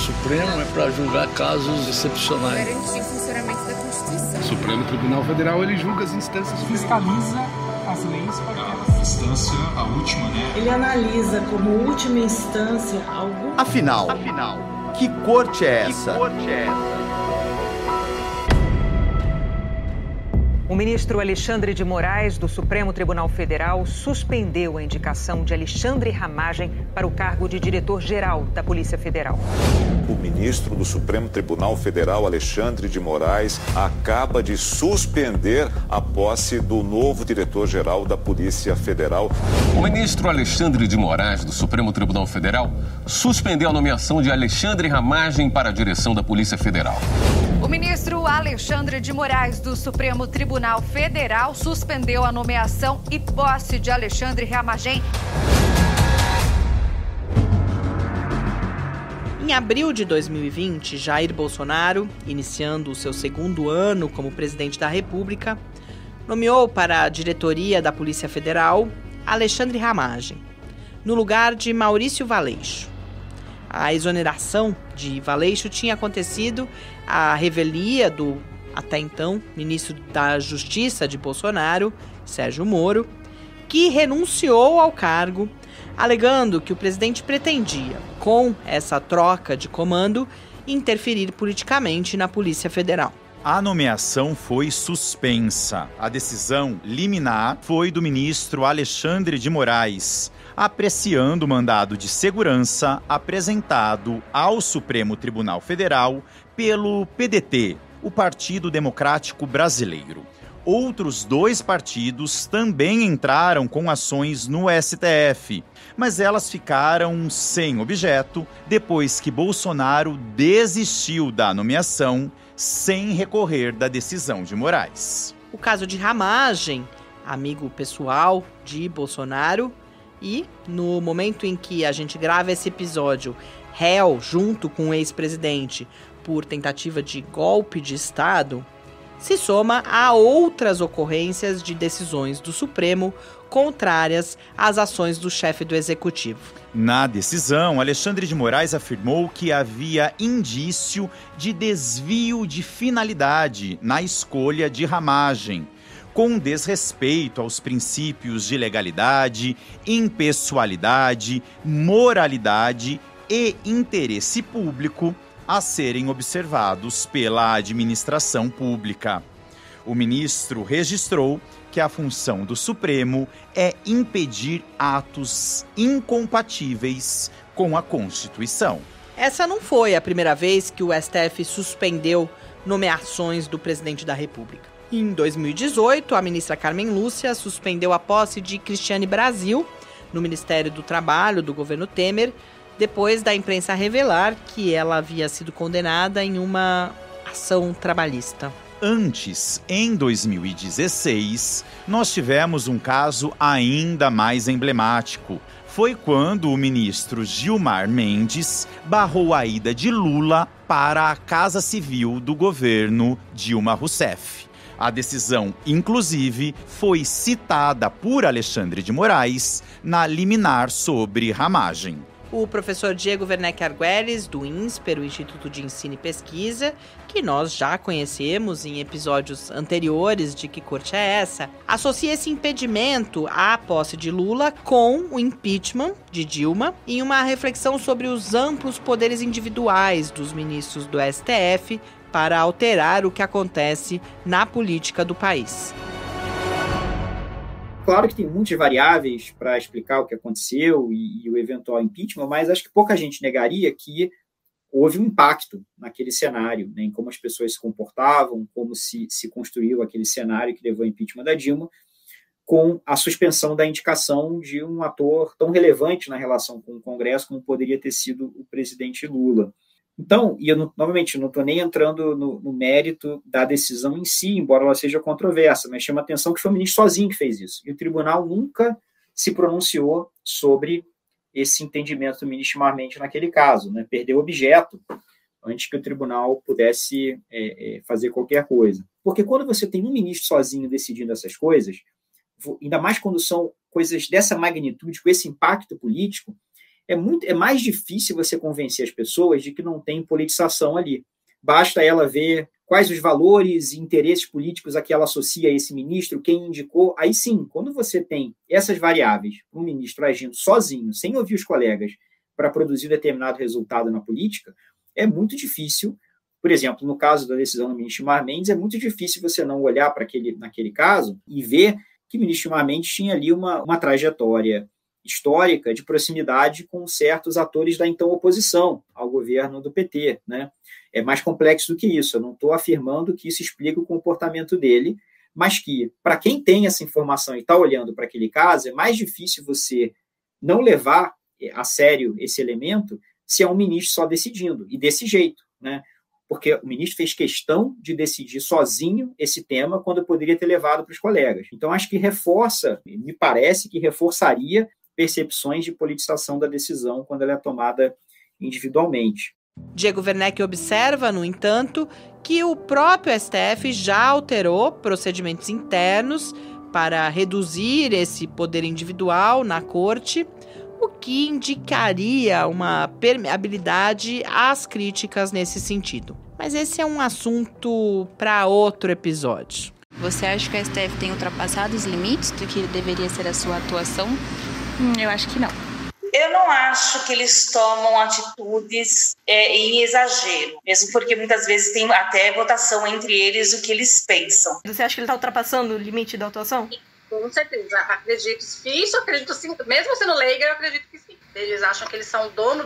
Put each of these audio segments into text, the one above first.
Supremo é para julgar casos excepcionais. Garantir o funcionamento da Constituição. O Supremo Tribunal Federal, ele julga as instâncias. Fiscaliza as leis para a instância, a última, né? Ele analisa como última instância algum... Afinal, que corte é essa? O ministro Alexandre de Moraes, do Supremo Tribunal Federal, suspendeu a indicação de Alexandre Ramagem para o cargo de diretor-geral da Polícia Federal. O ministro do Supremo Tribunal Federal, Alexandre de Moraes, acaba de suspender a posse do novo diretor-geral da Polícia Federal. O ministro Alexandre de Moraes, do Supremo Tribunal Federal, suspendeu a nomeação de Alexandre Ramagem para a direção da Polícia Federal. O ministro Alexandre de Moraes, do Supremo Tribunal Federal, suspendeu a nomeação e posse de Alexandre Ramagem. Em abril de 2020, Jair Bolsonaro, iniciando o seu segundo ano como presidente da República, nomeou para a diretoria da Polícia Federal Alexandre Ramagem, no lugar de Maurício Valeixo. A exoneração de Valeixo tinha acontecido à revelia do, até então, ministro da Justiça de Bolsonaro, Sérgio Moro, que renunciou ao cargo, alegando que o presidente pretendia, com essa troca de comando, interferir politicamente na Polícia Federal. A nomeação foi suspensa. A decisão liminar foi do ministro Alexandre de Moraes, apreciando o mandado de segurança apresentado ao Supremo Tribunal Federal pelo PDT, o Partido Democrático Brasileiro. Outros 2 partidos também entraram com ações no STF, mas elas ficaram sem objeto depois que Bolsonaro desistiu da nomeação sem recorrer da decisão de Moraes. O caso de Ramagem, amigo pessoal de Bolsonaro, e no momento em que a gente grava esse episódio, réu junto com o ex-presidente por tentativa de golpe de Estado, se soma a outras ocorrências de decisões do Supremo contrárias às ações do chefe do Executivo. Na decisão, Alexandre de Moraes afirmou que havia indício de desvio de finalidade na escolha de Ramagem, com desrespeito aos princípios de legalidade, impessoalidade, moralidade e interesse público a serem observados pela administração pública. O ministro registrou que a função do Supremo é impedir atos incompatíveis com a Constituição. Essa não foi a primeira vez que o STF suspendeu nomeações do presidente da República. Em 2018, a ministra Carmen Lúcia suspendeu a posse de Cristiane Brasil no Ministério do Trabalho do governo Temer, depois da imprensa revelar que ela havia sido condenada em uma ação trabalhista. Antes, em 2016, nós tivemos um caso ainda mais emblemático. Foi quando o ministro Gilmar Mendes barrou a ida de Lula para a Casa Civil do governo Dilma Rousseff. A decisão, inclusive, foi citada por Alexandre de Moraes na liminar sobre Ramagem. O professor Diego Werneck Arguelles, do INSPER, o Instituto de Ensino e Pesquisa, que nós já conhecemos em episódios anteriores de Que Corte é Essa, associa esse impedimento à posse de Lula com o impeachment de Dilma em uma reflexão sobre os amplos poderes individuais dos ministros do STF para alterar o que acontece na política do país. Claro que tem muitas variáveis para explicar o que aconteceu e o eventual impeachment, mas acho que pouca gente negaria que houve um impacto naquele cenário, né, em como as pessoas se comportavam, como se construiu aquele cenário que levou ao impeachment da Dilma, com a suspensão da indicação de um ator tão relevante na relação com o Congresso como poderia ter sido o presidente Lula. Então, e eu novamente não estou nem entrando no mérito da decisão em si, embora ela seja controversa, mas chama a atenção que foi o ministro sozinho que fez isso. E o tribunal nunca se pronunciou sobre esse entendimento do ministro Gilmar Mendes naquele caso, né? Perdeu objeto antes que o tribunal pudesse fazer qualquer coisa. Porque quando você tem um ministro sozinho decidindo essas coisas, ainda mais quando são coisas dessa magnitude, com esse impacto político, é mais difícil você convencer as pessoas de que não tem politização ali. Basta ela ver quais os valores e interesses políticos a que ela associa a esse ministro, quem indicou. Aí sim, quando você tem essas variáveis, um ministro agindo sozinho, sem ouvir os colegas, para produzir determinado resultado na política, é muito difícil. Por exemplo, no caso da decisão do ministro Gilmar Mendes, é muito difícil você não olhar para naquele caso e ver que o ministro Gilmar Mendes tinha ali uma trajetória histórica de proximidade com certos atores da então oposição ao governo do PT, né? É mais complexo do que isso. Eu não estou afirmando que isso explica o comportamento dele, mas que, para quem tem essa informação e está olhando para aquele caso, é mais difícil você não levar a sério esse elemento se é um ministro só decidindo, e desse jeito, né? Porque o ministro fez questão de decidir sozinho esse tema quando poderia ter levado para os colegas. Então, acho que me parece que reforçaria percepções de politização da decisão quando ela é tomada individualmente. Diego Werneck observa, no entanto, que o próprio STF já alterou procedimentos internos para reduzir esse poder individual na corte, o que indicaria uma permeabilidade às críticas nesse sentido. Mas esse é um assunto para outro episódio. Você acha que o STF tem ultrapassado os limites do que deveria ser a sua atuação? Eu acho que não. Eu não acho que eles tomam atitudes em exagero, mesmo porque muitas vezes tem até votação entre eles o que eles pensam. Você acha que ele está ultrapassando o limite da atuação? Com certeza, acredito sim, mesmo sendo leiga, eu acredito que sim. Eles acham que eles são o dono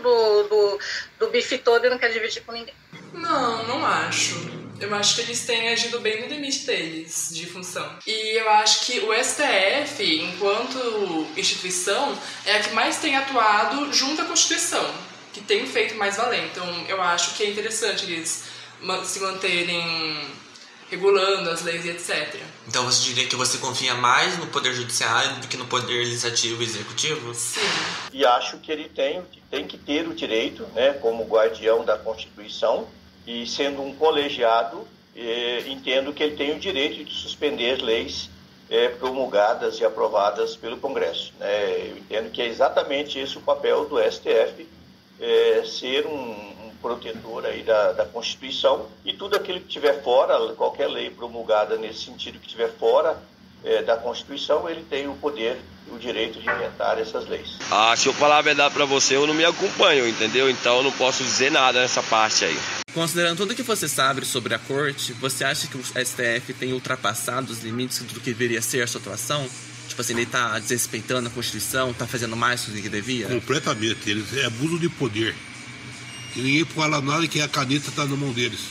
do bife todo e não querem dividir com ninguém. Não acho. Eu acho que eles têm agido bem no limite deles, de função. E eu acho que o STF, enquanto instituição, é a que mais tem atuado junto à Constituição, que tem feito mais valer. Então, eu acho que é interessante eles se manterem regulando as leis e etc. Então você diria que você confia mais no Poder Judiciário do que no Poder Legislativo e Executivo? Sim. E acho que ele tem que ter o direito, né, como guardião da Constituição, e sendo um colegiado, entendo que ele tem o direito de suspender leis promulgadas e aprovadas pelo Congresso. Eu entendo que é exatamente esse o papel do STF, ser um protetor aí da Constituição, e tudo aquilo que estiver fora, qualquer lei promulgada nesse sentido que estiver fora da Constituição, ele tem o poder e o direito de inventar essas leis. Se eu falar a verdade para você, eu não me acompanho, entendeu? Então eu não posso dizer nada nessa parte aí. Considerando tudo o que você sabe sobre a corte, você acha que o STF tem ultrapassado os limites do que deveria ser a sua atuação? Tipo assim, ele tá desrespeitando a Constituição, tá fazendo mais do que devia? Completamente, é abuso de poder. E ninguém fala nada que a caneta está na mão deles.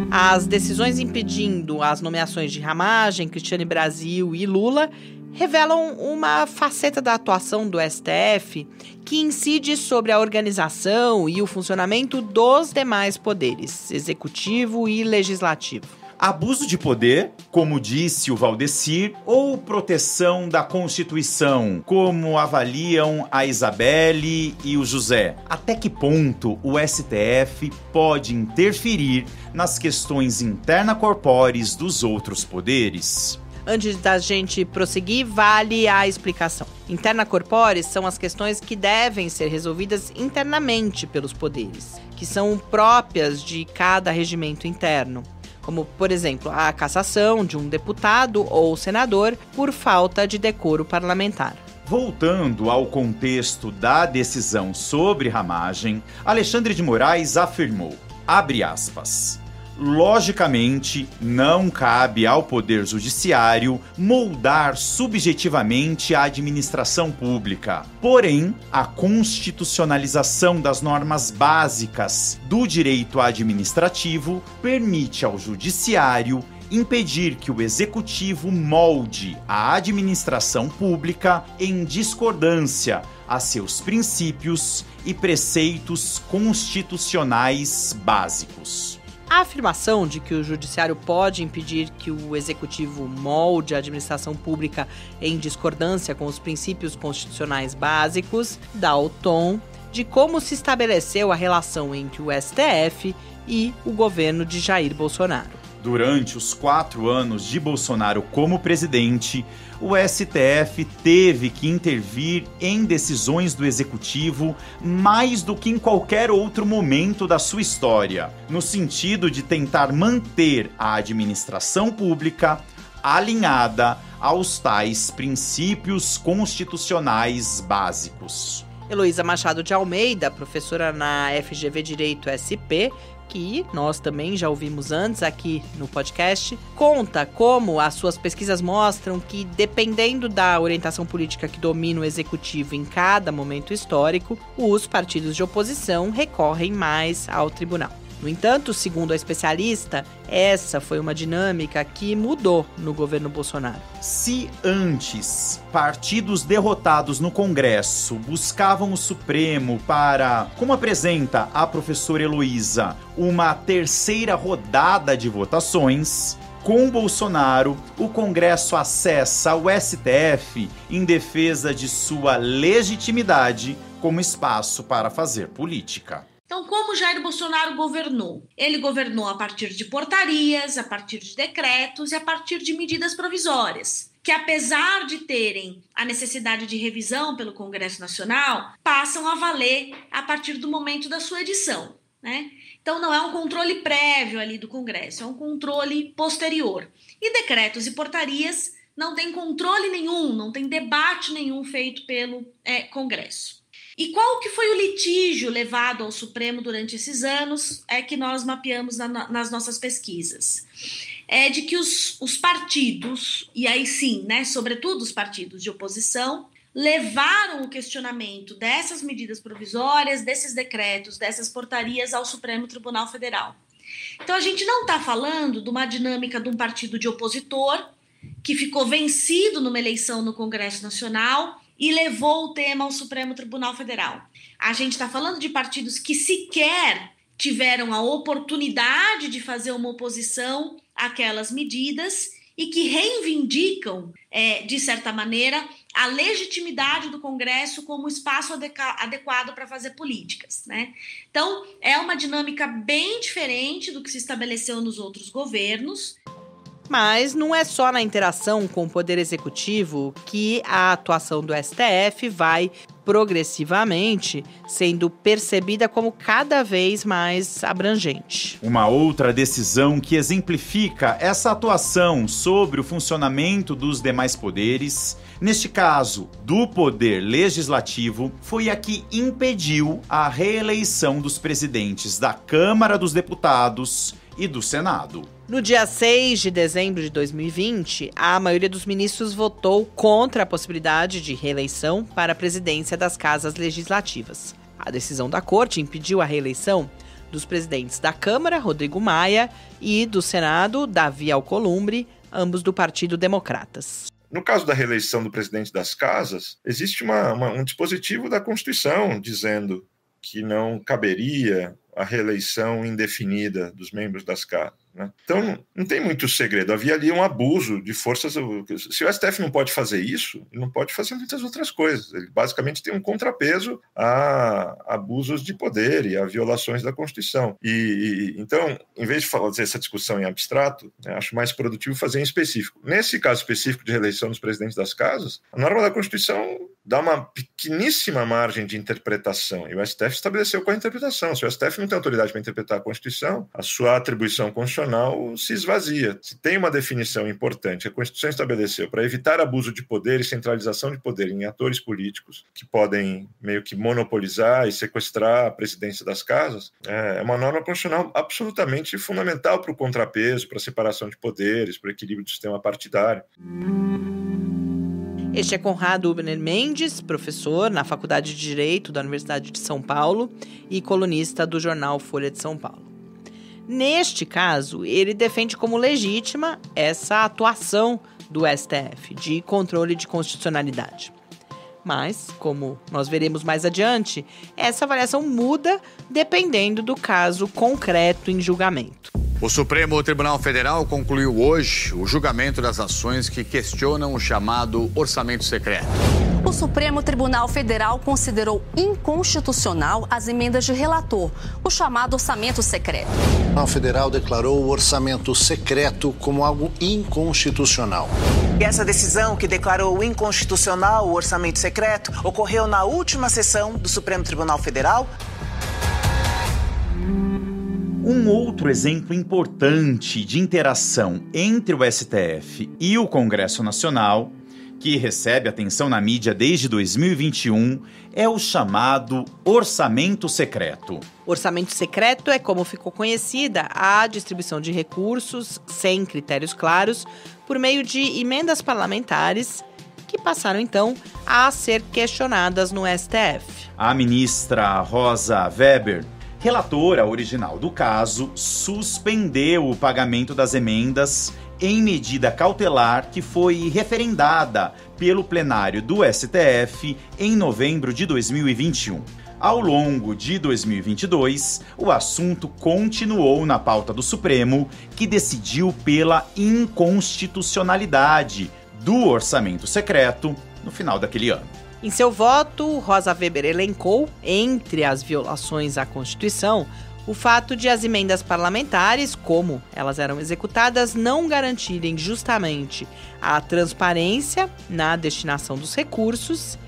As decisões impedindo as nomeações de Ramagem, Cristiane Brasil e Lula revelam uma faceta da atuação do STF que incide sobre a organização e o funcionamento dos demais poderes, executivo e legislativo. Abuso de poder, como disse o Valdecir, ou proteção da Constituição, como avaliam a Isabelle e o José? Até que ponto o STF pode interferir nas questões interna-corpóreas dos outros poderes? Antes da gente prosseguir, vale a explicação. Interna corpóreas são as questões que devem ser resolvidas internamente pelos poderes, que são próprias de cada regimento interno, como, por exemplo, a cassação de um deputado ou senador por falta de decoro parlamentar. Voltando ao contexto da decisão sobre Ramagem, Alexandre de Moraes afirmou, abre aspas, logicamente, não cabe ao Poder Judiciário moldar subjetivamente a administração pública. Porém, a constitucionalização das normas básicas do direito administrativo permite ao Judiciário impedir que o Executivo molde a administração pública em discordância a seus princípios e preceitos constitucionais básicos. A afirmação de que o Judiciário pode impedir que o Executivo molde a administração pública em discordância com os princípios constitucionais básicos dá o tom de como se estabeleceu a relação entre o STF e o governo de Jair Bolsonaro. Durante os 4 anos de Bolsonaro como presidente, o STF teve que intervir em decisões do Executivo mais do que em qualquer outro momento da sua história, no sentido de tentar manter a administração pública alinhada aos tais princípios constitucionais básicos. Heloísa Machado de Almeida, professora na FGV Direito SP, que nós também já ouvimos antes aqui no podcast, conta como as suas pesquisas mostram que, dependendo da orientação política que domina o executivo em cada momento histórico, os partidos de oposição recorrem mais ao tribunal. No entanto, segundo a especialista, essa foi uma dinâmica que mudou no governo Bolsonaro. Se antes partidos derrotados no Congresso buscavam o Supremo para, como apresenta a professora Heloísa, uma terceira rodada de votações, com Bolsonaro, o Congresso acessa o STF em defesa de sua legitimidade como espaço para fazer política. Então, como Jair Bolsonaro governou? Ele governou a partir de portarias, a partir de decretos e a partir de medidas provisórias, que apesar de terem a necessidade de revisão pelo Congresso Nacional, passam a valer a partir do momento da sua edição, né? Então, não é um controle prévio ali do Congresso, é um controle posterior. E decretos e portarias não tem controle nenhum, não tem debate nenhum feito pelo Congresso. E qual que foi o litígio levado ao Supremo durante esses anos é que nós mapeamos nas nossas pesquisas? É de que os partidos, e aí sim, né, sobretudo os partidos de oposição, levaram o questionamento dessas medidas provisórias, desses decretos, dessas portarias ao Supremo Tribunal Federal. Então a gente não está falando de uma dinâmica de um partido de opositor que ficou vencido numa eleição no Congresso Nacional e levou o tema ao Supremo Tribunal Federal. A gente está falando de partidos que sequer tiveram a oportunidade de fazer uma oposição àquelas medidas e que reivindicam, de certa maneira, a legitimidade do Congresso como espaço adequado para fazer políticas, né? Então, é uma dinâmica bem diferente do que se estabeleceu nos outros governos. Mas não é só na interação com o Poder Executivo que a atuação do STF vai progressivamente sendo percebida como cada vez mais abrangente. Uma outra decisão que exemplifica essa atuação sobre o funcionamento dos demais poderes, neste caso do Poder Legislativo, foi a que impediu a reeleição dos presidentes da Câmara dos Deputados e do Senado. No dia 6 de dezembro de 2020, a maioria dos ministros votou contra a possibilidade de reeleição para a presidência das casas legislativas. A decisão da Corte impediu a reeleição dos presidentes da Câmara, Rodrigo Maia, e do Senado, Davi Alcolumbre, ambos do Partido Democratas. No caso da reeleição do presidente das casas, existe um dispositivo da Constituição dizendo que não caberia a reeleição indefinida dos membros das casas, né? Então, não tem muito segredo. Havia ali um abuso de forças. Se o STF não pode fazer isso, ele não pode fazer muitas outras coisas. Ele basicamente tem um contrapeso a abusos de poder e a violações da Constituição. Então, em vez de fazer essa discussão em abstrato, acho mais produtivo fazer em específico. Nesse caso específico de reeleição dos presidentes das casas, a norma da Constituição dá uma pequeníssima margem de interpretação, e o STF estabeleceu qual é a interpretação. Se o STF não tem autoridade para interpretar a Constituição, a sua atribuição constitucional se esvazia. Se tem uma definição importante, a Constituição estabeleceu para evitar abuso de poder e centralização de poder em atores políticos que podem meio que monopolizar e sequestrar a presidência das casas, é uma norma constitucional absolutamente fundamental para o contrapeso, para a separação de poderes, para o equilíbrio do sistema partidário. Este é Conrado Uberner Mendes, professor na Faculdade de Direito da Universidade de São Paulo e colunista do jornal Folha de São Paulo. Neste caso, ele defende como legítima essa atuação do STF de controle de constitucionalidade. Mas, como nós veremos mais adiante, essa avaliação muda dependendo do caso concreto em julgamento. O Supremo Tribunal Federal concluiu hoje o julgamento das ações que questionam o chamado orçamento secreto. O Supremo Tribunal Federal considerou inconstitucional as emendas de relator, o chamado orçamento secreto. O Tribunal Federal declarou o orçamento secreto como algo inconstitucional. E essa decisão, que declarou inconstitucional o orçamento secreto, ocorreu na última sessão do Supremo Tribunal Federal. Um outro exemplo importante de interação entre o STF e o Congresso Nacional, que recebe atenção na mídia desde 2021, é o chamado orçamento secreto. Orçamento secreto é como ficou conhecida a distribuição de recursos sem critérios claros por meio de emendas parlamentares que passaram então a ser questionadas no STF. A ministra Rosa Weber, relatora original do caso, suspendeu o pagamento das emendas em medida cautelar que foi referendada pelo plenário do STF em novembro de 2021. Ao longo de 2022, o assunto continuou na pauta do Supremo, que decidiu pela inconstitucionalidade do orçamento secreto no final daquele ano. Em seu voto, Rosa Weber elencou, entre as violações à Constituição, o fato de as emendas parlamentares, como elas eram executadas, não garantirem justamente a transparência na destinação dos recursos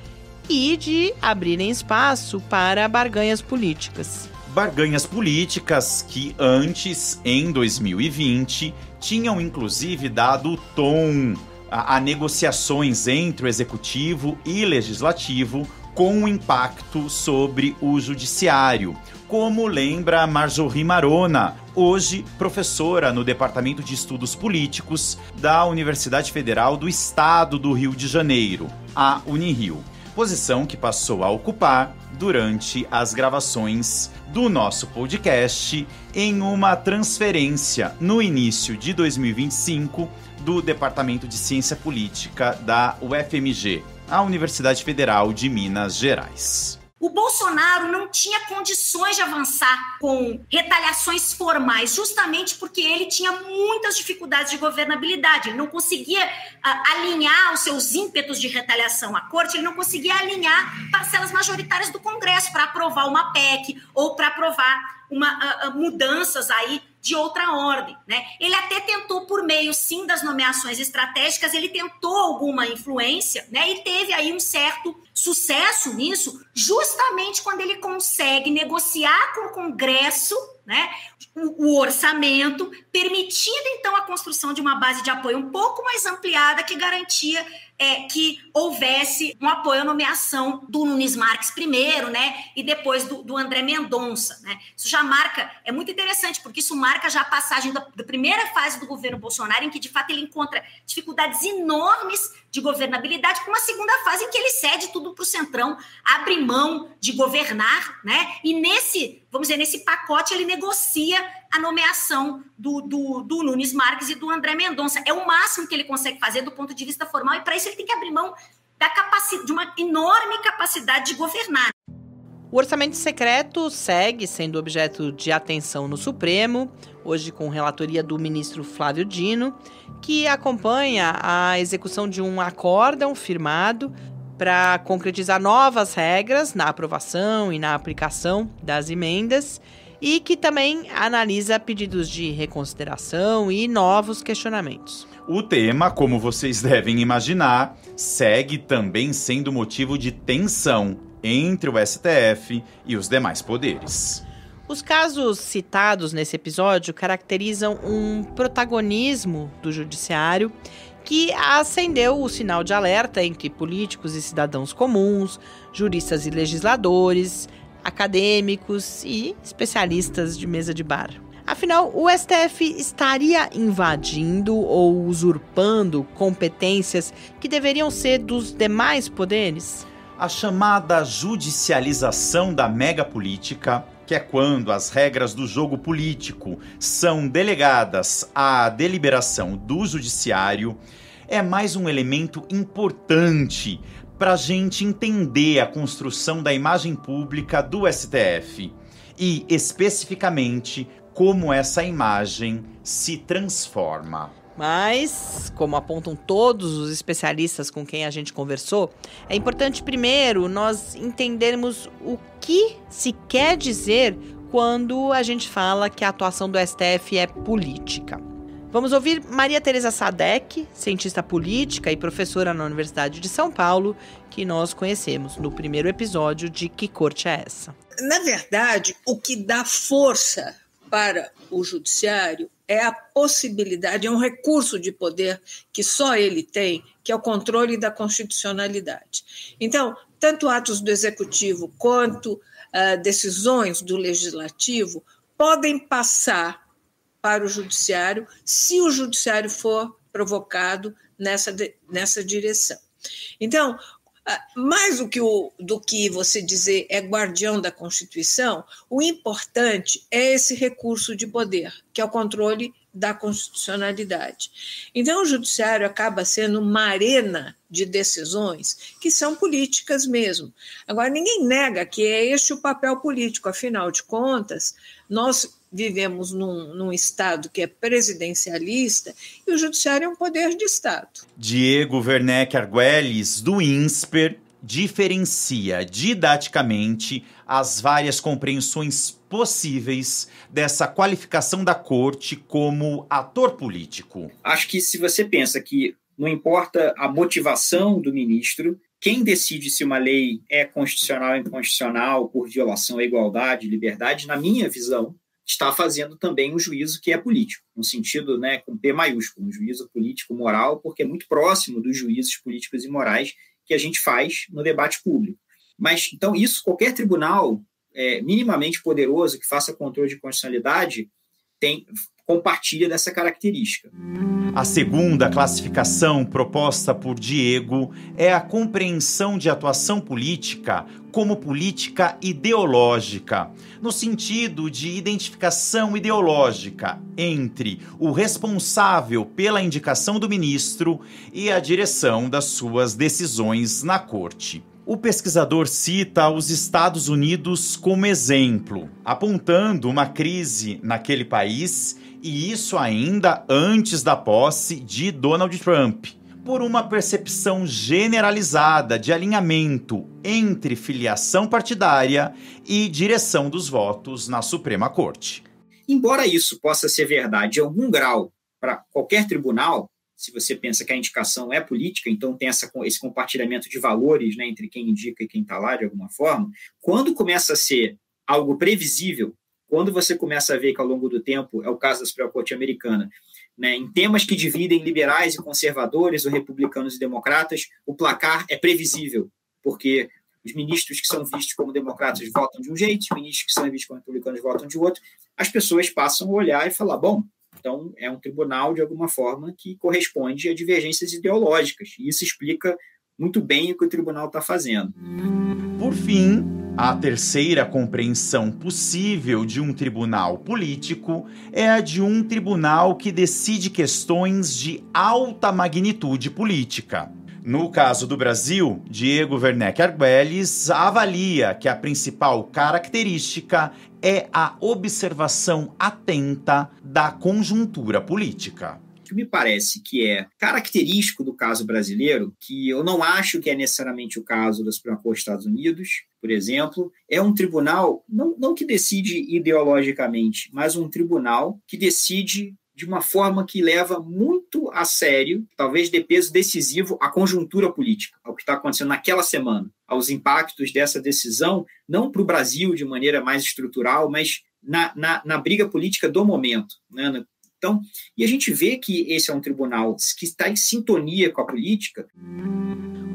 e de abrirem espaço para barganhas políticas. Barganhas políticas que antes, em 2020, tinham inclusive dado tom a negociações entre o Executivo e Legislativo com impacto sobre o Judiciário, como lembra Marjorie Marona, hoje professora no Departamento de Estudos Políticos da Universidade Federal do Estado do Rio de Janeiro, a Unirio, posição que passou a ocupar durante as gravações do nosso podcast em uma transferência no início de 2025 do Departamento de Ciência Política da UFMG, a Universidade Federal de Minas Gerais. O Bolsonaro não tinha condições de avançar com retaliações formais, justamente porque ele tinha muitas dificuldades de governabilidade. Ele não conseguia alinhar os seus ímpetos de retaliação à corte, ele não conseguia alinhar parcelas majoritárias do Congresso para aprovar uma PEC ou para aprovar mudanças aí de outra ordem, né? Ele até tentou, por meio, sim, das nomeações estratégicas, ele tentou alguma influência, né? E teve aí um certo sucesso nisso, justamente quando ele consegue negociar com o Congresso, né, o orçamento, permitindo, então, a construção de uma base de apoio um pouco mais ampliada que garantia que houvesse um apoio à nomeação do Nunes Marques primeiro, né, e depois do André Mendonça, né. Isso já marca, é muito interessante, porque isso marca já a passagem da primeira fase do governo Bolsonaro, em que, de fato, ele encontra dificuldades enormes de governabilidade, com uma segunda fase em que ele cede tudo para o Centrão, abre mão de governar, né, e nesse pacote ele negocia a nomeação do Nunes Marques e do André Mendonça. É o máximo que ele consegue fazer do ponto de vista formal, e para isso ele tem que abrir mão de uma enorme capacidade de governar. O orçamento secreto segue sendo objeto de atenção no Supremo, hoje com relatoria do ministro Flávio Dino, que acompanha a execução de um acórdão firmado para concretizar novas regras na aprovação e na aplicação das emendas, e que também analisa pedidos de reconsideração e novos questionamentos. O tema, como vocês devem imaginar, segue também sendo motivo de tensão entre o STF e os demais poderes. Os casos citados nesse episódio caracterizam um protagonismo do judiciário que acendeu o sinal de alerta entre políticos e cidadãos comuns, juristas e legisladores, acadêmicos e especialistas de mesa de bar. Afinal, o STF estaria invadindo ou usurpando competências que deveriam ser dos demais poderes? A chamada judicialização da megapolítica, que é quando as regras do jogo político são delegadas à deliberação do judiciário, é mais um elemento importante para a gente entender a construção da imagem pública do STF e, especificamente, como essa imagem se transforma. Mas, como apontam todos os especialistas com quem a gente conversou, é importante primeiro nós entendermos o que se quer dizer quando a gente fala que a atuação do STF é política. Vamos ouvir Maria Tereza Sadek, cientista política e professora na Universidade de São Paulo, que nós conhecemos no primeiro episódio de Que Corte é Essa? Na verdade, o que dá força para o judiciário é a possibilidade, é um recurso de poder que só ele tem, que é o controle da constitucionalidade. Então, tanto atos do executivo quanto decisões do legislativo podem passar para o judiciário se o judiciário for provocado nessa direção. Então, mais do que você dizer é guardião da Constituição, o importante é esse recurso de poder, que é o controle da constitucionalidade. Então, o judiciário acaba sendo uma arena de decisões que são políticas mesmo. Agora, ninguém nega que é este o papel político, afinal de contas, nós vivemos num Estado que é presidencialista e o judiciário é um poder de Estado. Diego Werneck Arguelles, do INSPER, diferencia didaticamente as várias compreensões possíveis dessa qualificação da corte como ator político. Acho que se você pensa que não importa a motivação do ministro, quem decide se uma lei é constitucional ou inconstitucional por violação à igualdade e liberdade, na minha visão, está fazendo também um juízo que é político, no sentido, com P maiúsculo, um juízo político-moral, porque é muito próximo dos juízos políticos e morais que a gente faz no debate público. Mas, então, isso, qualquer tribunal minimamente poderoso que faça controle de constitucionalidade compartilha dessa característica. A segunda classificação proposta por Diego é a compreensão de atuação política como política ideológica, no sentido de identificação ideológica entre o responsável pela indicação do ministro e a direção das suas decisões na corte. O pesquisador cita os Estados Unidos como exemplo, apontando uma crise naquele país, e isso ainda antes da posse de Donald Trump, por uma percepção generalizada de alinhamento entre filiação partidária e direção dos votos na Suprema Corte. Embora isso possa ser verdade em algum grau para qualquer tribunal, se você pensa que a indicação é política, então tem esse compartilhamento de valores, entre quem indica e quem está lá, de alguma forma, quando começa a ser algo previsível, quando você começa a ver que ao longo do tempo, é o caso da Suprema Corte americana, em temas que dividem liberais e conservadores, ou republicanos e democratas, o placar é previsível, porque os ministros que são vistos como democratas votam de um jeito, os ministros que são vistos como republicanos votam de outro, as pessoas passam a olhar e falar, bom, então é um tribunal, de alguma forma, que corresponde a divergências ideológicas, e isso explica muito bem o que o tribunal está fazendo. Por fim, a terceira compreensão possível de um tribunal político é a de um tribunal que decide questões de alta magnitude política. No caso do Brasil, Diego Werneck Arguelles avalia que a principal característica é a observação atenta da conjuntura política. O que me parece que é característico do caso brasileiro, que eu não acho que é necessariamente o caso da Suprema Corte dos Estados Unidos, por exemplo, é um tribunal, não que decide ideologicamente, mas um tribunal que decide de uma forma que leva muito a sério, talvez de peso decisivo, a conjuntura política, ao que está acontecendo naquela semana, aos impactos dessa decisão, não para o Brasil de maneira mais estrutural, mas na briga política do momento, Então, e a gente vê que esse é um tribunal que está em sintonia com a política.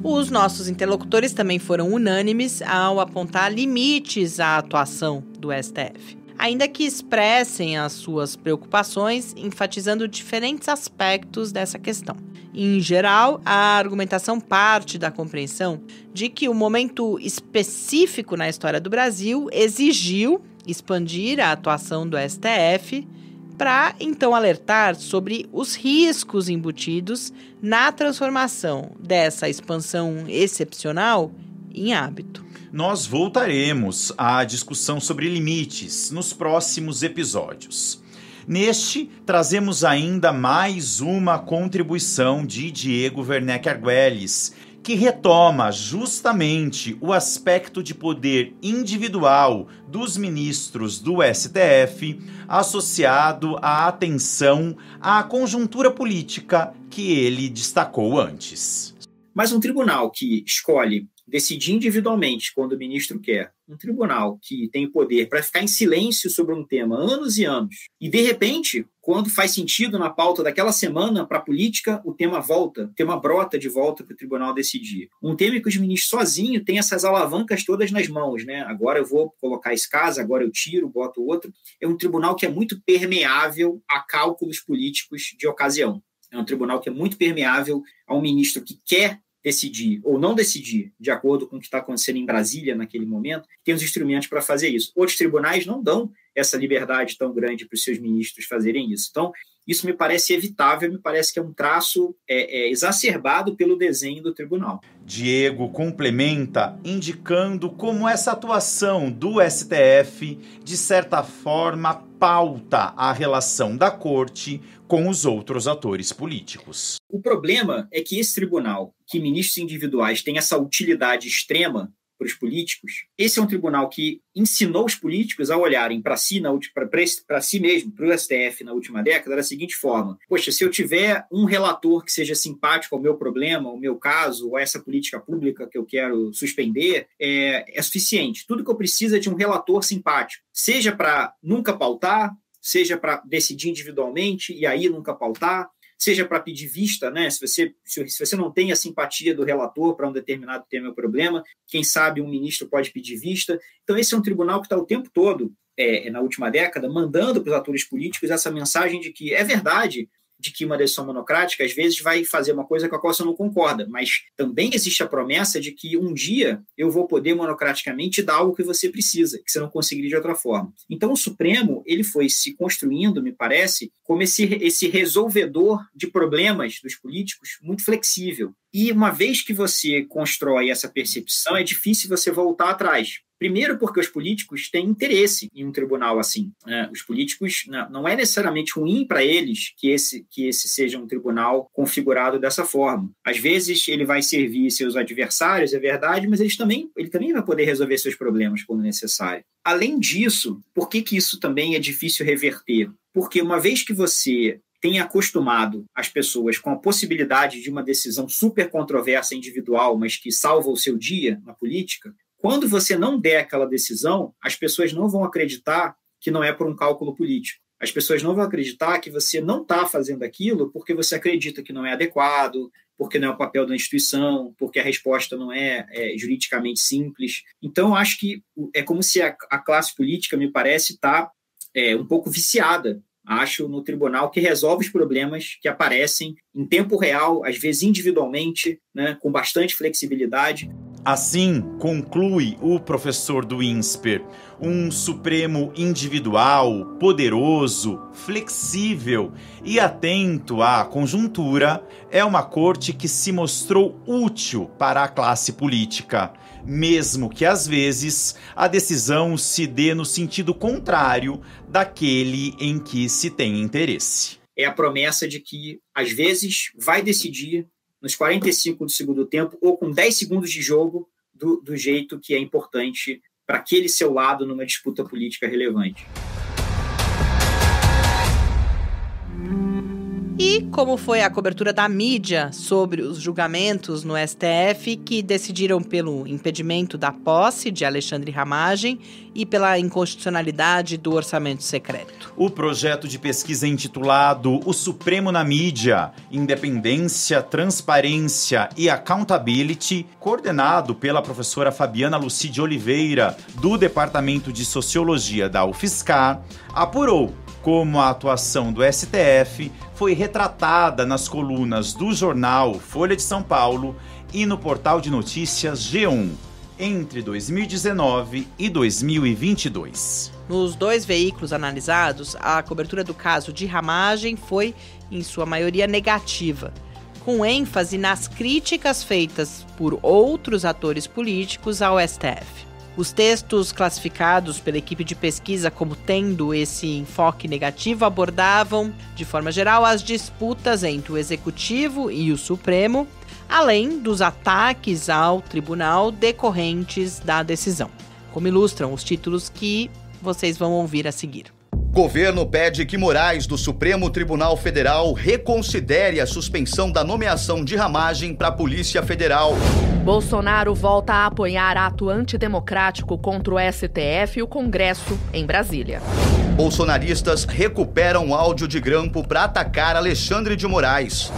Os nossos interlocutores também foram unânimes ao apontar limites à atuação do STF, ainda que expressem as suas preocupações, enfatizando diferentes aspectos dessa questão. Em geral, a argumentação parte da compreensão de que o momento específico na história do Brasil exigiu expandir a atuação do STF para, então, alertar sobre os riscos embutidos na transformação dessa expansão excepcional em hábito. Nós voltaremos à discussão sobre limites nos próximos episódios. Neste, trazemos ainda mais uma contribuição de Diego Werneck Arguelles, que retoma justamente o aspecto de poder individual dos ministros do STF, associado à atenção à conjuntura política que ele destacou antes. Mas um tribunal que escolhe decidir individualmente quando o ministro quer, um tribunal que tem poder para ficar em silêncio sobre um tema anos e anos, e de repente, quando faz sentido na pauta daquela semana para a política, o tema brota de volta para o tribunal decidir. Um tema que os ministros sozinhos têm essas alavancas todas nas mãos, né? Agora eu vou colocar esse caso, agora eu tiro, boto outro. É um tribunal que é muito permeável a cálculos políticos de ocasião. É um tribunal que é muito permeável a um ministro que quer decidir ou não decidir, de acordo com o que está acontecendo em Brasília naquele momento, tem os instrumentos para fazer isso. Outros tribunais não dão essa liberdade tão grande para os seus ministros fazerem isso. Então, isso me parece evitável, me parece que é um traço exacerbado pelo desenho do tribunal. Diego complementa indicando como essa atuação do STF, de certa forma, pauta a relação da corte com os outros atores políticos. O problema é que esse tribunal, que ministros individuais têm essa utilidade extrema para os políticos, esse é um tribunal que ensinou os políticos a olharem para si, para si mesmo, para o STF na última década, da seguinte forma: poxa, se eu tiver um relator que seja simpático ao meu problema, ao meu caso, ou a essa política pública que eu quero suspender, é suficiente. Tudo que eu preciso é de um relator simpático, seja para nunca pautar, seja para decidir individualmente e aí nunca pautar, seja para pedir vista, né? Se você não tem a simpatia do relator para um determinado tema ou problema, quem sabe um ministro pode pedir vista. Então esse é um tribunal que está o tempo todo, na última década, mandando para os atores políticos essa mensagem de que é verdade de que uma decisão monocrática às vezes vai fazer uma coisa com a qual você não concorda, mas também existe a promessa de que um dia eu vou poder monocraticamente dar algo que você precisa, que você não conseguiria de outra forma. Então o Supremo, ele foi se construindo, me parece, como esse resolvedor de problemas dos políticos muito flexível. E uma vez que você constrói essa percepção, é difícil você voltar atrás. Primeiro porque os políticos têm interesse em um tribunal assim. Os políticos, não é necessariamente ruim para eles que esse seja um tribunal configurado dessa forma. Às vezes ele vai servir seus adversários, é verdade, mas ele também vai poder resolver seus problemas quando necessário. Além disso, por que isso também é difícil reverter? Porque uma vez que você tem acostumado as pessoas com a possibilidade de uma decisão super controversa individual, mas que salva o seu dia na política, quando você não der aquela decisão, as pessoas não vão acreditar que não é por um cálculo político. As pessoas não vão acreditar que você não está fazendo aquilo porque você acredita que não é adequado, porque não é o papel da instituição, porque a resposta não é juridicamente simples. Então, acho que é como se a classe política, me parece, está um pouco viciada, acho, no tribunal que resolve os problemas que aparecem em tempo real, às vezes individualmente, né, com bastante flexibilidade. Assim, conclui o professor do INSPER, um Supremo individual, poderoso, flexível e atento à conjuntura, é uma corte que se mostrou útil para a classe política, mesmo que às vezes a decisão se dê no sentido contrário daquele em que se tem interesse. É a promessa de que, às vezes, vai decidir nos 45 do segundo tempo ou com 10 segundos de jogo do jeito que é importante para aquele seu lado numa disputa política relevante. E como foi a cobertura da mídia sobre os julgamentos no STF que decidiram pelo impedimento da posse de Alexandre Ramagem e pela inconstitucionalidade do orçamento secreto? O projeto de pesquisa intitulado O Supremo na Mídia, Independência, Transparência e Accountability, coordenado pela professora Fabiana Lucide Oliveira, do Departamento de Sociologia da UFSCar, apurou como a atuação do STF foi retratada nas colunas do jornal Folha de São Paulo e no portal de notícias G1, entre 2019 e 2022. Nos dois veículos analisados, a cobertura do caso de Ramagem foi, em sua maioria, negativa, com ênfase nas críticas feitas por outros atores políticos ao STF. Os textos classificados pela equipe de pesquisa como tendo esse enfoque negativo abordavam, de forma geral, as disputas entre o Executivo e o Supremo, além dos ataques ao tribunal decorrentes da decisão, como ilustram os títulos que vocês vão ouvir a seguir. Governo pede que Moraes, do Supremo Tribunal Federal, reconsidere a suspensão da nomeação de Ramagem para a Polícia Federal. Bolsonaro volta a apoiar ato antidemocrático contra o STF e o Congresso em Brasília. Bolsonaristas recuperam áudio de grampo para atacar Alexandre de Moraes.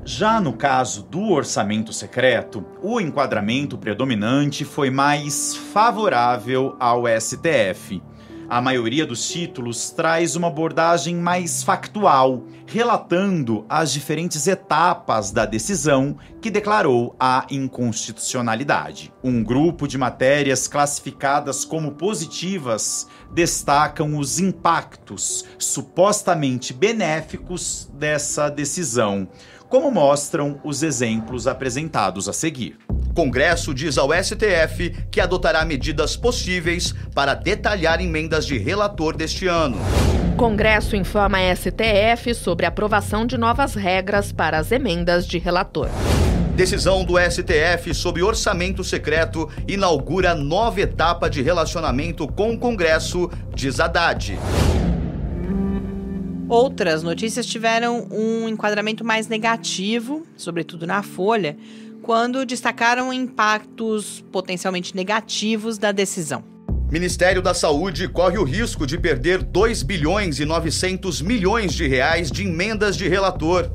Já no caso do orçamento secreto, o enquadramento predominante foi mais favorável ao STF. A maioria dos títulos traz uma abordagem mais factual, relatando as diferentes etapas da decisão que declarou a inconstitucionalidade. Um grupo de matérias classificadas como positivas destacam os impactos supostamente benéficos dessa decisão, como mostram os exemplos apresentados a seguir. Congresso diz ao STF que adotará medidas possíveis para detalhar emendas de relator deste ano. Congresso inflama a STF sobre a aprovação de novas regras para as emendas de relator. Decisão do STF sobre orçamento secreto inaugura nova etapa de relacionamento com o Congresso, diz Haddad. Outras notícias tiveram um enquadramento mais negativo, sobretudo na Folha, quando destacaram impactos potencialmente negativos da decisão. Ministério da Saúde corre o risco de perder 2 bilhões e 900 milhões de reais de emendas de relator.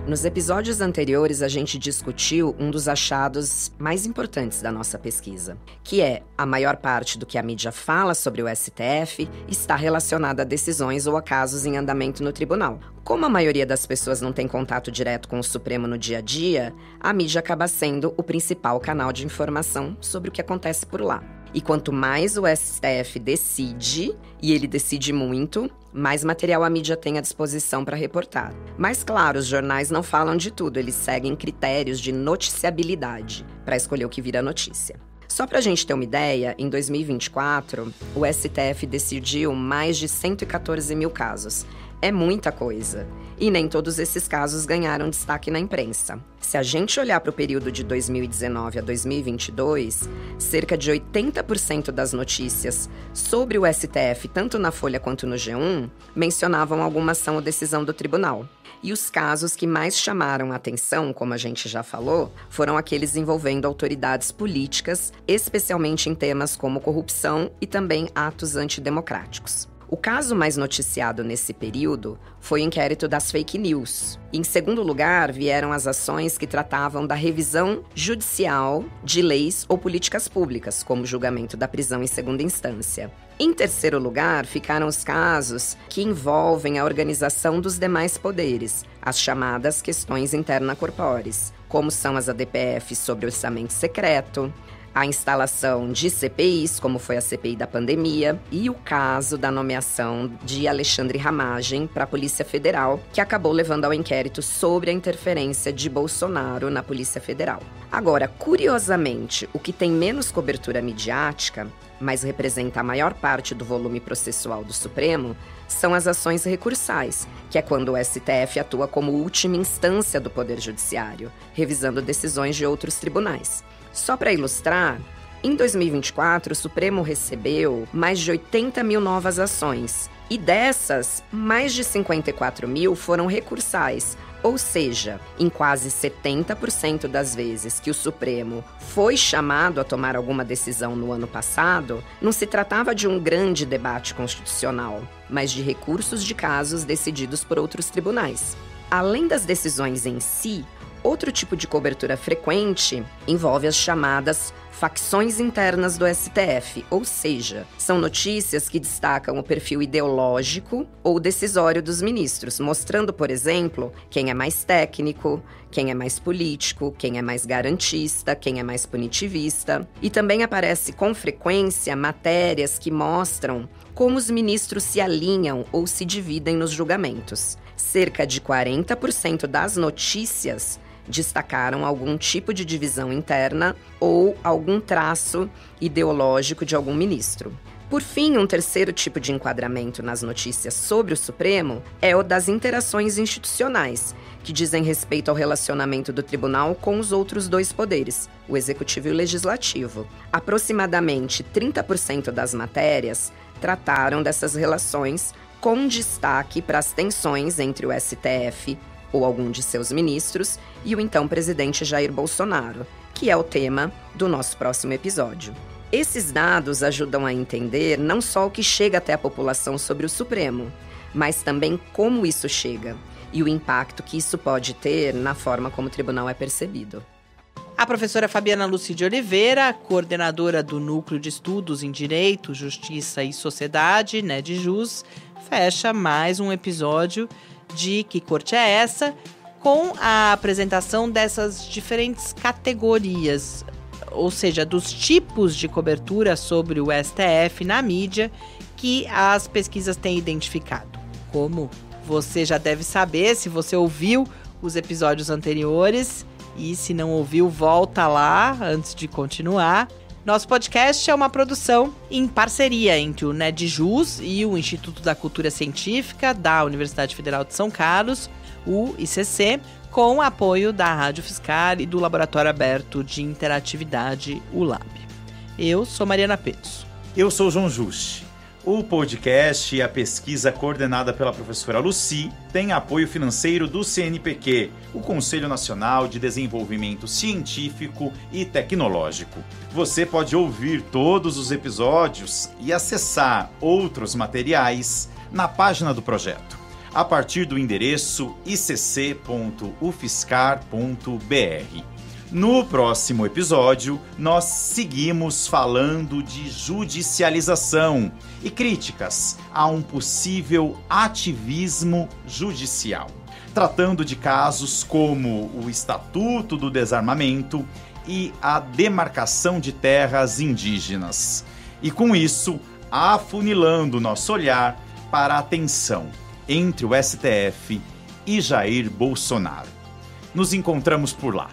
Nos episódios anteriores, a gente discutiu um dos achados mais importantes da nossa pesquisa, que é a maior parte do que a mídia fala sobre o STF está relacionada a decisões ou a casos em andamento no tribunal. Como a maioria das pessoas não tem contato direto com o Supremo no dia a dia, a mídia acaba sendo o principal canal de informação sobre o que acontece por lá. E quanto mais o STF decide, e ele decide muito, mais material a mídia tem à disposição para reportar. Mas claro, os jornais não falam de tudo, eles seguem critérios de noticiabilidade para escolher o que vira notícia. Só para a gente ter uma ideia, em 2024, o STF decidiu mais de 114 mil casos. É muita coisa. E nem todos esses casos ganharam destaque na imprensa. Se a gente olhar para o período de 2019 a 2022, cerca de 80% das notícias sobre o STF, tanto na Folha quanto no G1, mencionavam alguma ação ou decisão do tribunal. E os casos que mais chamaram a atenção, como a gente já falou, foram aqueles envolvendo autoridades políticas, especialmente em temas como corrupção e também atos antidemocráticos. O caso mais noticiado nesse período foi o inquérito das fake news. Em segundo lugar, vieram as ações que tratavam da revisão judicial de leis ou políticas públicas, como o julgamento da prisão em segunda instância. Em terceiro lugar, ficaram os casos que envolvem a organização dos demais poderes, as chamadas questões interna corpóreas, como são as ADPF sobre orçamento secreto, a instalação de CPIs, como foi a CPI da pandemia, e o caso da nomeação de Alexandre Ramagem para a Polícia Federal, que acabou levando ao inquérito sobre a interferência de Bolsonaro na Polícia Federal. Agora, curiosamente, o que tem menos cobertura midiática, mas representa a maior parte do volume processual do Supremo, são as ações recursais, que é quando o STF atua como última instância do Poder Judiciário, revisando decisões de outros tribunais. Só para ilustrar, em 2024, o Supremo recebeu mais de 80 mil novas ações. E dessas, mais de 54 mil foram recursais. Ou seja, em quase 70% das vezes que o Supremo foi chamado a tomar alguma decisão no ano passado, não se tratava de um grande debate constitucional, mas de recursos de casos decididos por outros tribunais. Além das decisões em si, outro tipo de cobertura frequente envolve as chamadas facções internas do STF, ou seja, são notícias que destacam o perfil ideológico ou decisório dos ministros, mostrando, por exemplo, quem é mais técnico, quem é mais político, quem é mais garantista, quem é mais punitivista. E também aparece com frequência matérias que mostram como os ministros se alinham ou se dividem nos julgamentos. Cerca de 40% das notícias destacaram algum tipo de divisão interna ou algum traço ideológico de algum ministro. Por fim, um terceiro tipo de enquadramento nas notícias sobre o Supremo é o das interações institucionais, que dizem respeito ao relacionamento do tribunal com os outros dois poderes, o executivo e o legislativo. Aproximadamente 30% das matérias trataram dessas relações, com destaque para as tensões entre o STF ou algum de seus ministros e o então presidente Jair Bolsonaro, que é o tema do nosso próximo episódio. Esses dados ajudam a entender não só o que chega até a população sobre o Supremo, mas também como isso chega e o impacto que isso pode ter na forma como o tribunal é percebido. A professora Fabiana Lucy de Oliveira, coordenadora do Núcleo de Estudos em Direito, Justiça e Sociedade, NEDJUS, fecha mais um episódio de Que Corte é Essa? Com a apresentação dessas diferentes categorias, ou seja, dos tipos de cobertura sobre o STF na mídia que as pesquisas têm identificado. Como você já deve saber, se você ouviu os episódios anteriores, e se não ouviu, volta lá antes de continuar. Nosso podcast é uma produção em parceria entre o NEDJUS e o Instituto da Cultura Científica da Universidade Federal de São Carlos, o ICC, com apoio da Rádio Fiscar e do Laboratório Aberto de Interatividade, o LAB. Eu sou Mariana Petzo. Eu sou João Juste. O podcast e a pesquisa coordenada pela professora Lucy tem apoio financeiro do CNPq, o Conselho Nacional de Desenvolvimento Científico e Tecnológico. Você pode ouvir todos os episódios e acessar outros materiais na página do projeto, a partir do endereço icc.ufiscar.br. No próximo episódio, nós seguimos falando de judicialização e críticas a um possível ativismo judicial, tratando de casos como o Estatuto do Desarmamento e a demarcação de terras indígenas. E com isso, afunilando nosso olhar para a tensão entre o STF e Jair Bolsonaro. Nos encontramos por lá.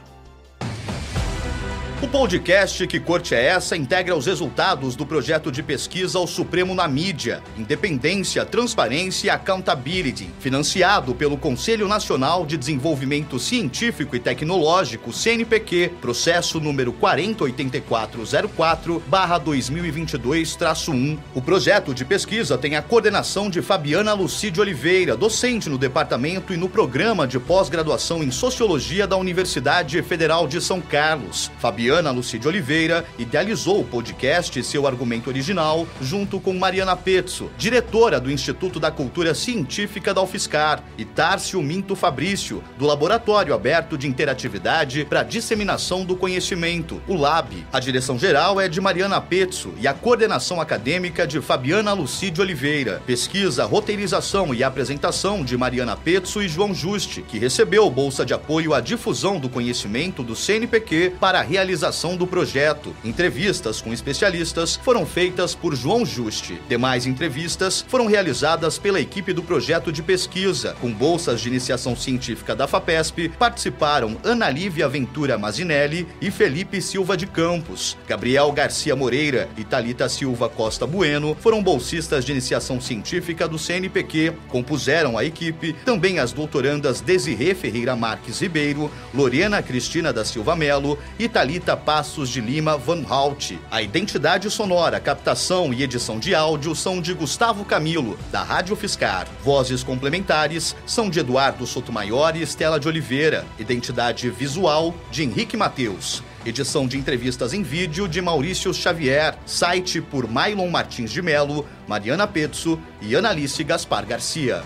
O podcast Que Corte é Essa? Integra os resultados do projeto de pesquisa O Supremo na Mídia, Independência, Transparência e Accountability, financiado pelo Conselho Nacional de Desenvolvimento Científico e Tecnológico, CNPq, processo número 4084/2022-1. O projeto de pesquisa tem a coordenação de Fabiana Lucy de Oliveira, docente no departamento e no programa de pós-graduação em Sociologia da Universidade Federal de São Carlos. Fabiana Lucy de Oliveira idealizou o podcast e seu argumento original junto com Mariana Petzo, diretora do Instituto da Cultura Científica da UFSCar, e Tárcio Minto Fabrício, do Laboratório Aberto de Interatividade para a Disseminação do Conhecimento, o LAB. A direção-geral é de Mariana Petzo e a coordenação acadêmica de Fabiana Lucy de Oliveira. Pesquisa, roteirização e apresentação de Mariana Petzo e João Juste, que recebeu bolsa de apoio à difusão do conhecimento do CNPq para a realização do projeto. Entrevistas com especialistas foram feitas por João Juste. Demais entrevistas foram realizadas pela equipe do projeto de pesquisa. Com bolsas de iniciação científica da FAPESP, participaram Ana Lívia Ventura Mazinelli e Felipe Silva de Campos. Gabriel Garcia Moreira e Thalita Silva Costa Bueno foram bolsistas de iniciação científica do CNPq. Compuseram a equipe também as doutorandas Desirê Ferreira Marques Ribeiro, Lorena Cristina da Silva Melo e Thalita Passos de Lima Van Hout. A identidade sonora, captação e edição de áudio são de Gustavo Camilo, da Rádio Fiscar. Vozes complementares são de Eduardo Sotomayor e Estela de Oliveira. Identidade visual de Henrique Mateus. Edição de entrevistas em vídeo de Maurício Xavier. Site por Mailon Martins de Melo, Mariana Petzo e Analice Gaspar Garcia.